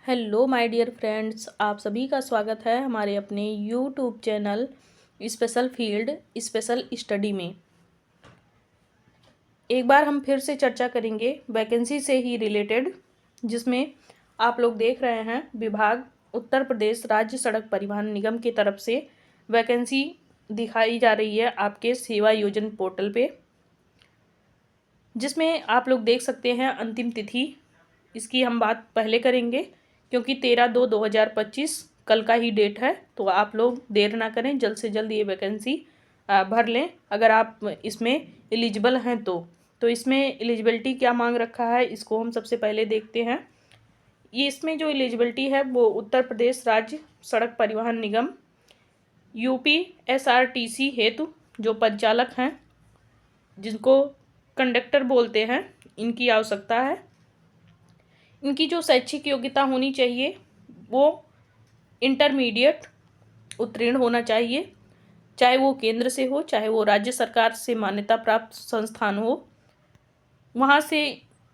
Hello my dear friends, आप सभी का स्वागत है हमारे अपने YouTube channel special field special study में। एक बार हम फिर से चर्चा करेंगे वैकेंसी से ही रिलेटेड, जिसमें आप लोग देख रहे हैं विभाग उत्तर प्रदेश राज्य सड़क परिवहन निगम की तरफ से वैकेंसी दिखाई जा रही है आपके सेवा योजन पोर्टल पे, जिसमें आप लोग देख सकते हैं अंतिम तिथि। इसकी हम बात पहले करेंगे क्योंकि 13/2/2025 कल का ही डेट है, तो आप लोग देर ना करें, जल्द से जल्द ये वैकेंसी भर लें अगर आप इसमें एलिजिबल हैं तो इसमें एलिजिबिलिटी क्या मांग रखा है इसको हम सबसे पहले देखते हैं। ये इसमें जो एलिजिबिलिटी है वो उत्तर प्रदेश राज्य सड़क परिवहन निगम यूपी एसआरटीसी हेतु जो परिचालक हैं, जिनको कंडक्टर बोलते हैं, इनकी आवश्यकता है। इनकी जो शैक्षिक योग्यता होनी चाहिए वो इंटरमीडिएट उत्तीर्ण होना चाहिए, चाहे वो केंद्र से हो चाहे वो राज्य सरकार से मान्यता प्राप्त संस्थान हो, वहाँ से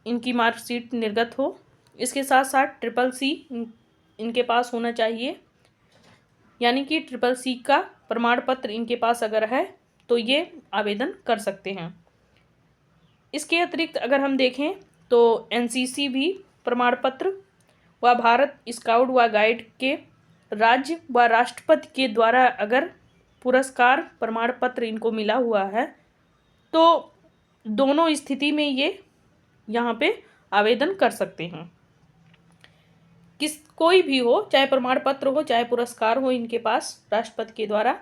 इनकी मार्कशीट निर्गत हो। इसके साथ साथ CCC इनके पास होना चाहिए, यानी कि CCC का प्रमाण पत्र इनके पास अगर है तो ये आवेदन कर सकते हैं। इसके अतिरिक्त अगर हम देखें तो NCC भी प्रमाण पत्र व भारत स्काउट व गाइड के राज्य व राष्ट्रपति के द्वारा अगर पुरस्कार प्रमाण पत्र इनको मिला हुआ है तो दोनों स्थिति में ये यहाँ पे आवेदन कर सकते हैं। कोई भी हो, चाहे प्रमाण पत्र हो चाहे पुरस्कार हो इनके पास राष्ट्रपति के द्वारा।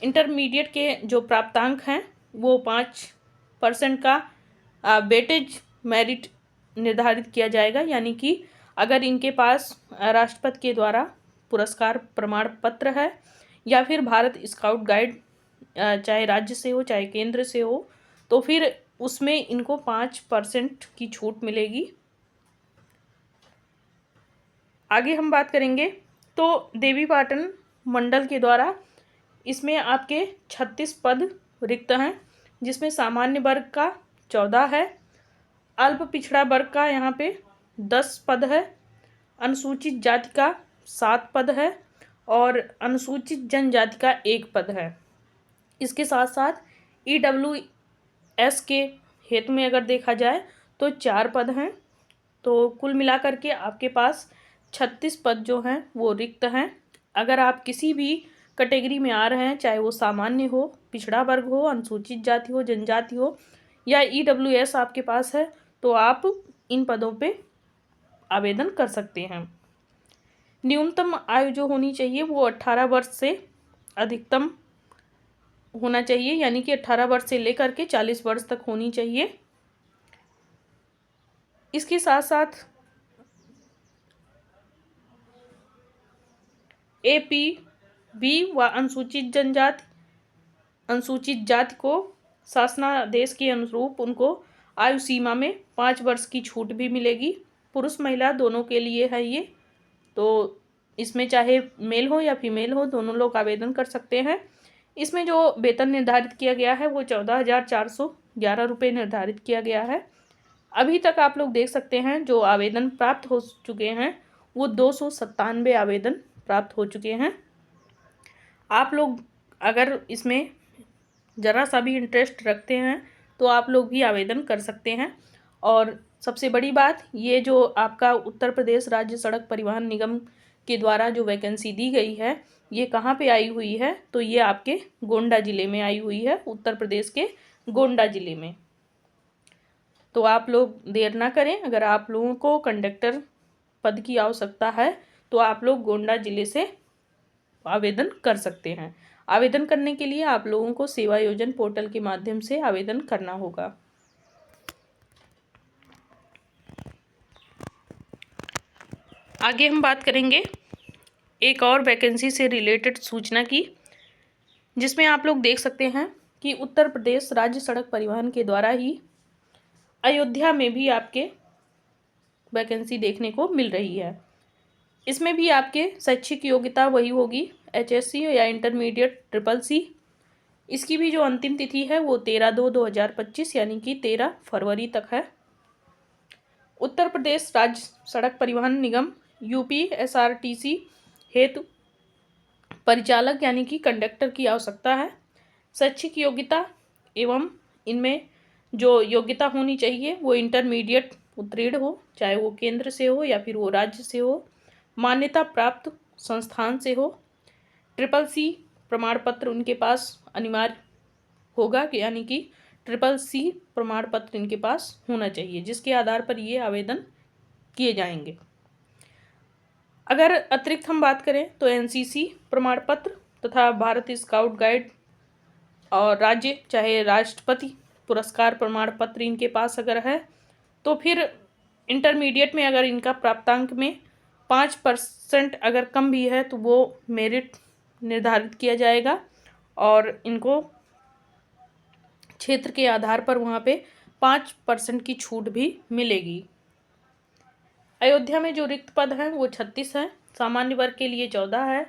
इंटरमीडिएट के जो प्राप्तांक हैं वो 5% का वेटेज मेरिट निर्धारित किया जाएगा, यानी कि अगर इनके पास राष्ट्रपति के द्वारा पुरस्कार प्रमाण पत्र है या फिर भारत स्काउट गाइड चाहे राज्य से हो चाहे केंद्र से हो तो फिर उसमें इनको 5% की छूट मिलेगी। आगे हम बात करेंगे तो देवीपाटन मंडल के द्वारा इसमें आपके 36 पद रिक्त हैं, जिसमें सामान्य वर्ग का 14 है, अल्प पिछड़ा वर्ग का यहाँ पे 10 पद है, अनुसूचित जाति का 7 पद है और अनुसूचित जनजाति का 1 पद है। इसके साथ साथ EWS के हेतु में अगर देखा जाए तो 4 पद हैं, तो कुल मिलाकर के आपके पास 36 पद जो हैं वो रिक्त हैं। अगर आप किसी भी कैटेगरी में आ रहे हैं, चाहे वो सामान्य हो, पिछड़ा वर्ग हो, अनुसूचित जाति हो, जनजाति हो या EWS आपके पास है, तो आप इन पदों पे आवेदन कर सकते हैं। न्यूनतम आयु जो होनी चाहिए वो 18 वर्ष से अधिकतम होना चाहिए, यानी कि 18 वर्ष से लेकर के 40 वर्ष तक होनी चाहिए। इसके साथ साथ APB व अनुसूचित जाति को शासनादेश के अनुरूप उनको आयु सीमा में 5 वर्ष की छूट भी मिलेगी। पुरुष महिला दोनों के लिए है ये, तो इसमें चाहे मेल हो या फीमेल हो दोनों लोग आवेदन कर सकते हैं। इसमें जो वेतन निर्धारित किया गया है वो 14,411 रुपये निर्धारित किया गया है। अभी तक आप लोग देख सकते हैं जो आवेदन प्राप्त हो चुके हैं वो 297 आवेदन प्राप्त हो चुके हैं। आप लोग अगर इसमें ज़रा सा भी इंटरेस्ट रखते हैं तो आप लोग भी आवेदन कर सकते हैं। और सबसे बड़ी बात, ये जो आपका उत्तर प्रदेश राज्य सड़क परिवहन निगम के द्वारा जो वैकेंसी दी गई है ये कहाँ पे आई हुई है, तो ये आपके गोंडा ज़िले में आई हुई है, उत्तर प्रदेश के गोंडा ज़िले में। तो आप लोग देर ना करें, अगर आप लोगों को कंडक्टर पद की आवश्यकता है तो आप लोग गोंडा ज़िले से आवेदन कर सकते हैं। आवेदन करने के लिए आप लोगों को सेवा योजन पोर्टल के माध्यम से आवेदन करना होगा। आगे हम बात करेंगे एक और वैकेंसी से रिलेटेड सूचना की, जिसमें आप लोग देख सकते हैं कि उत्तर प्रदेश राज्य सड़क परिवहन के द्वारा ही अयोध्या में भी आपके वैकेंसी देखने को मिल रही है। इसमें भी आपके शैक्षिक योग्यता वही होगी HSC या इंटरमीडिएट CCC। इसकी भी जो अंतिम तिथि है वो 13/2/2025 यानी कि 13 फरवरी तक है। उत्तर प्रदेश राज्य सड़क परिवहन निगम UPSRTC हेतु परिचालक यानी कि कंडक्टर की आवश्यकता है। शैक्षिक योग्यता एवं इनमें जो योग्यता होनी चाहिए वो इंटरमीडिएट उत्तीर्ण हो, चाहे वो केंद्र से हो या फिर वो राज्य से हो, मान्यता प्राप्त संस्थान से हो, CCC प्रमाण पत्र उनके पास अनिवार्य होगा, यानी कि CCC प्रमाण पत्र इनके पास होना चाहिए, जिसके आधार पर ये आवेदन किए जाएंगे। अगर अतिरिक्त हम बात करें तो NCC प्रमाण पत्र तथा भारत स्काउट गाइड और राज्य चाहे राष्ट्रपति पुरस्कार प्रमाण पत्र इनके पास अगर है, तो फिर इंटरमीडिएट में अगर इनका प्राप्तांक में 5% अगर कम भी है तो वो मेरिट निर्धारित किया जाएगा और इनको क्षेत्र के आधार पर वहाँ पे 5% की छूट भी मिलेगी। अयोध्या में जो रिक्त पद हैं वो 36 हैं। सामान्य वर्ग के लिए 14 है,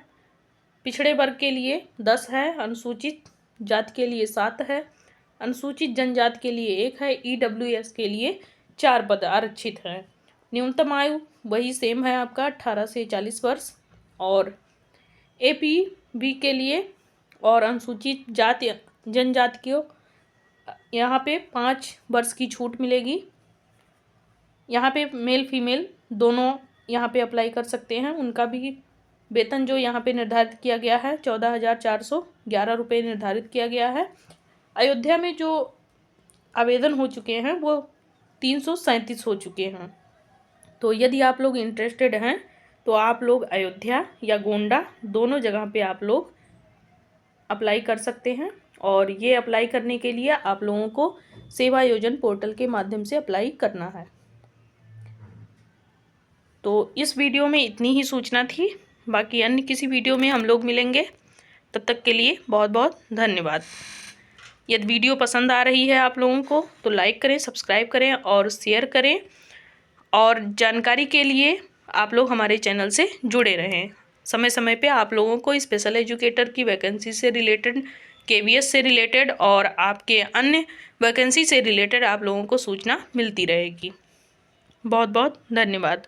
पिछड़े वर्ग के लिए 10 है, अनुसूचित जाति के लिए 7 है, अनुसूचित जनजाति के लिए 1 है, EWS के लिए 4 पद आरक्षित हैं। न्यूनतम आयु वही सेम है आपका 18 से 40 वर्ष और APB के लिए और अनुसूचित जाति जनजाति को यहाँ पे 5 वर्ष की छूट मिलेगी। यहाँ पे मेल फीमेल दोनों यहाँ पे अप्लाई कर सकते हैं। उनका भी वेतन जो यहाँ पे निर्धारित किया गया है 14,411 रुपये निर्धारित किया गया है। अयोध्या में जो आवेदन हो चुके हैं वो 337 हो चुके हैं। तो यदि आप लोग इंटरेस्टेड हैं तो आप लोग अयोध्या या गोंडा दोनों जगह पे आप लोग अप्लाई कर सकते हैं और ये अप्लाई करने के लिए आप लोगों को सेवा योजन पोर्टल के माध्यम से अप्लाई करना है। तो इस वीडियो में इतनी ही सूचना थी, बाकी अन्य किसी वीडियो में हम लोग मिलेंगे। तब तक के लिए बहुत बहुत धन्यवाद। यदि वीडियो पसंद आ रही है आप लोगों को तो लाइक करें, सब्सक्राइब करें और शेयर करें और जानकारी के लिए आप लोग हमारे चैनल से जुड़े रहें। समय समय पे आप लोगों को स्पेशल एजुकेटर की वैकेंसी से रिलेटेड, KVS से रिलेटेड और आपके अन्य वैकेंसी से रिलेटेड आप लोगों को सूचना मिलती रहेगी। बहुत बहुत धन्यवाद।